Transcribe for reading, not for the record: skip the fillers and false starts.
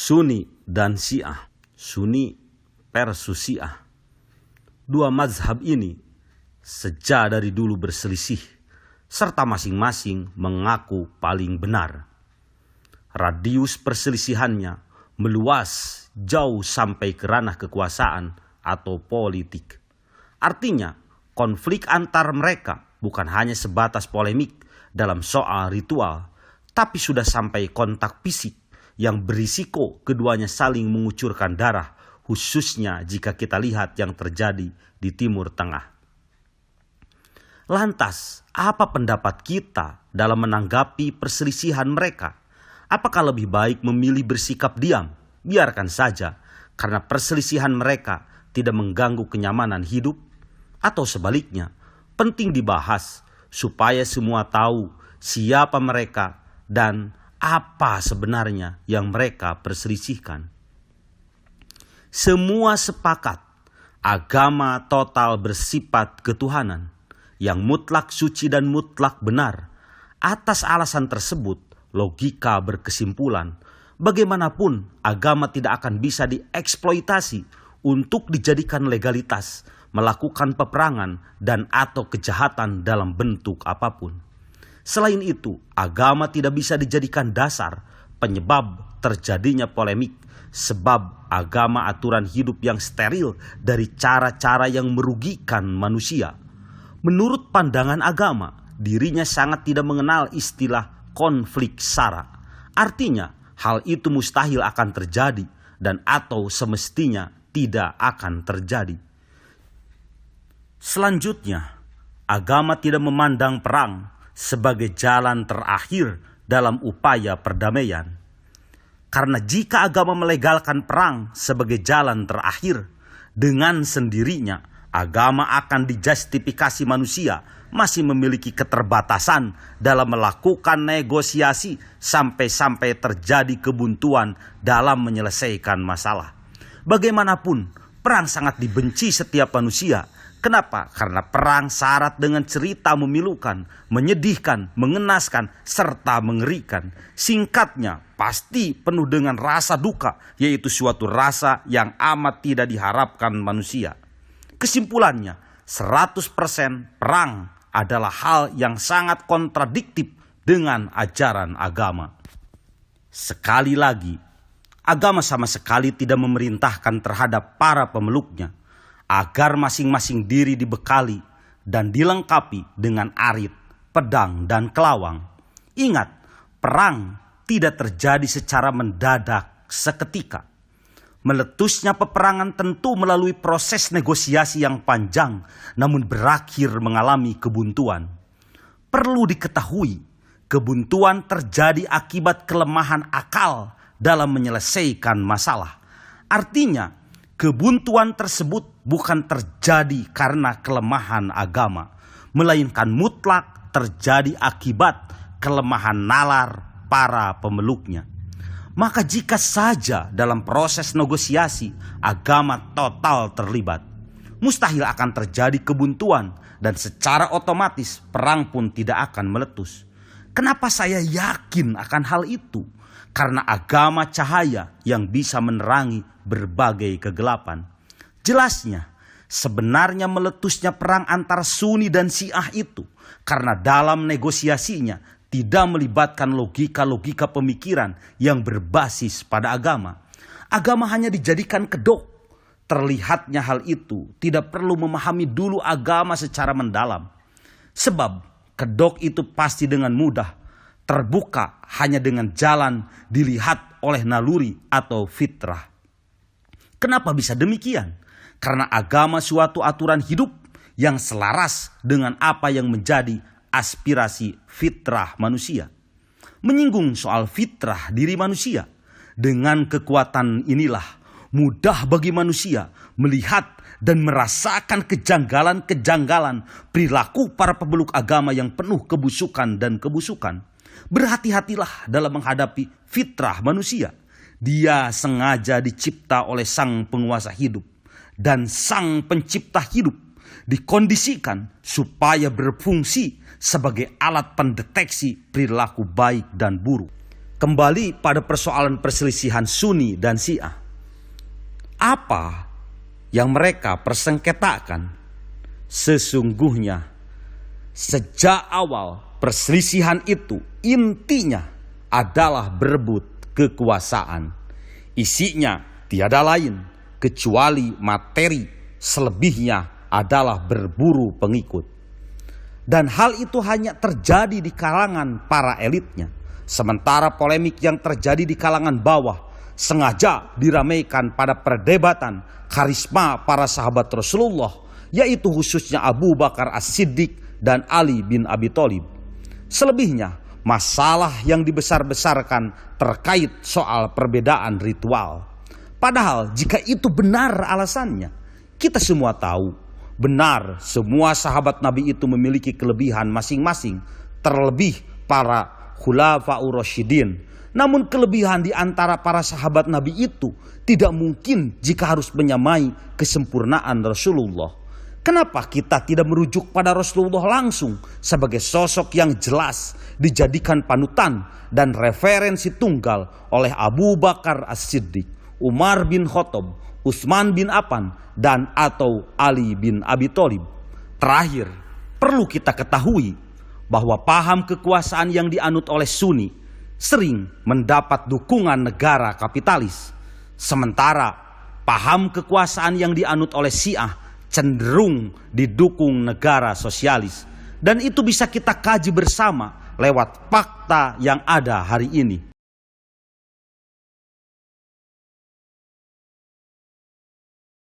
Sunni dan Syiah, Sunni versus Syiah. Dua mazhab ini sejak dari dulu berselisih, serta masing-masing mengaku paling benar. Radius perselisihannya meluas jauh sampai ke ranah kekuasaan atau politik. Artinya, konflik antar mereka bukan hanya sebatas polemik dalam soal ritual, tapi sudah sampai kontak fisik yang berisiko keduanya saling mengucurkan darah, khususnya jika kita lihat yang terjadi di Timur Tengah. Lantas, apa pendapat kita dalam menanggapi perselisihan mereka? Apakah lebih baik memilih bersikap diam? Biarkan saja, karena perselisihan mereka tidak mengganggu kenyamanan hidup? Atau sebaliknya, penting dibahas supaya semua tahu siapa mereka dan apa sebenarnya yang mereka perselisihkan. Semua sepakat, agama total bersifat ketuhanan, yang mutlak suci dan mutlak benar. Atas alasan tersebut, logika berkesimpulan, bagaimanapun agama tidak akan bisa dieksploitasi untuk dijadikan legalitas, melakukan peperangan dan atau kejahatan dalam bentuk apapun. Selain itu, agama tidak bisa dijadikan dasar penyebab terjadinya polemik, sebab agama aturan hidup yang steril dari cara-cara yang merugikan manusia. Menurut pandangan agama, dirinya sangat tidak mengenal istilah konflik sara. Artinya, hal itu mustahil akan terjadi dan atau semestinya tidak akan terjadi. Selanjutnya, agama tidak memandang perang sebagai jalan terakhir dalam upaya perdamaian. Karena jika agama melegalkan perang sebagai jalan terakhir, dengan sendirinya agama akan dijustifikasi manusia masih memiliki keterbatasan dalam melakukan negosiasi sampai terjadi kebuntuan dalam menyelesaikan masalah. Bagaimanapun, perang sangat dibenci setiap manusia. Kenapa? Karena perang syarat dengan cerita memilukan, menyedihkan, mengenaskan, serta mengerikan. Singkatnya, pasti penuh dengan rasa duka, yaitu suatu rasa yang amat tidak diharapkan manusia. Kesimpulannya, 100% perang adalah hal yang sangat kontradiktif dengan ajaran agama. Sekali lagi, agama sama sekali tidak memerintahkan terhadap para pemeluknya agar masing-masing diri dibekali dan dilengkapi dengan arit, pedang, dan kelawang. Ingat, perang tidak terjadi secara mendadak seketika. Meletusnya peperangan tentu melalui proses negosiasi yang panjang, namun berakhir mengalami kebuntuan. Perlu diketahui, kebuntuan terjadi akibat kelemahan akal dalam menyelesaikan masalah. Artinya, kebuntuan tersebut bukan terjadi karena kelemahan agama, melainkan mutlak terjadi akibat kelemahan nalar para pemeluknya. Maka jika saja dalam proses negosiasi agama total terlibat, mustahil akan terjadi kebuntuan dan secara otomatis perang pun tidak akan meletus. Kenapa saya yakin akan hal itu? Karena agama cahaya yang bisa menerangi berbagai kegelapan. Jelasnya, sebenarnya meletusnya perang antara Sunni dan Syiah itu karena dalam negosiasinya tidak melibatkan logika-logika pemikiran yang berbasis pada agama. Agama hanya dijadikan kedok. Terlihatnya hal itu tidak perlu memahami dulu agama secara mendalam. Sebab kedok itu pasti dengan mudah terbuka hanya dengan jalan dilihat oleh naluri atau fitrah. Kenapa bisa demikian? Karena agama suatu aturan hidup yang selaras dengan apa yang menjadi aspirasi fitrah manusia. Menyinggung soal fitrah diri manusia, dengan kekuatan inilah mudah bagi manusia melihat dan merasakan kejanggalan-kejanggalan perilaku para pemeluk agama yang penuh kebusukan dan kebusukan. Berhati-hatilah dalam menghadapi fitrah manusia. Dia sengaja dicipta oleh sang penguasa hidup, dan sang pencipta hidup dikondisikan supaya berfungsi sebagai alat pendeteksi perilaku baik dan buruk. kembali pada persoalan perselisihan Sunni dan Syiah. Apa yang mereka persengketakan? Sesungguhnya sejak awal perselisihan itu intinya adalah berebut kekuasaan. Isinya tiada lain kecuali materi, selebihnya adalah berburu pengikut. Dan hal itu hanya terjadi di kalangan para elitnya. Sementara polemik yang terjadi di kalangan bawah sengaja diramaikan pada perdebatan karisma para sahabat Rasulullah, yaitu khususnya Abu Bakar As-Siddiq dan Ali bin Abi Thalib. Selebihnya masalah yang dibesar-besarkan terkait soal perbedaan ritual. Padahal jika itu benar alasannya, kita semua tahu benar semua sahabat Nabi itu memiliki kelebihan masing-masing, terlebih para Khulafaur Rasyidin. Namun kelebihan di antara para sahabat Nabi itu tidak mungkin jika harus menyamai kesempurnaan Rasulullah. Kenapa kita tidak merujuk pada Rasulullah langsung sebagai sosok yang jelas dijadikan panutan dan referensi tunggal oleh Abu Bakar As-Siddiq, Umar bin Khattab, Utsman bin Affan, dan atau Ali bin Abi Thalib? Terakhir, perlu kita ketahui bahwa paham kekuasaan yang dianut oleh Sunni sering mendapat dukungan negara kapitalis. Sementara paham kekuasaan yang dianut oleh Syiah cenderung didukung negara sosialis. Dan itu bisa kita kaji bersama lewat fakta yang ada hari ini.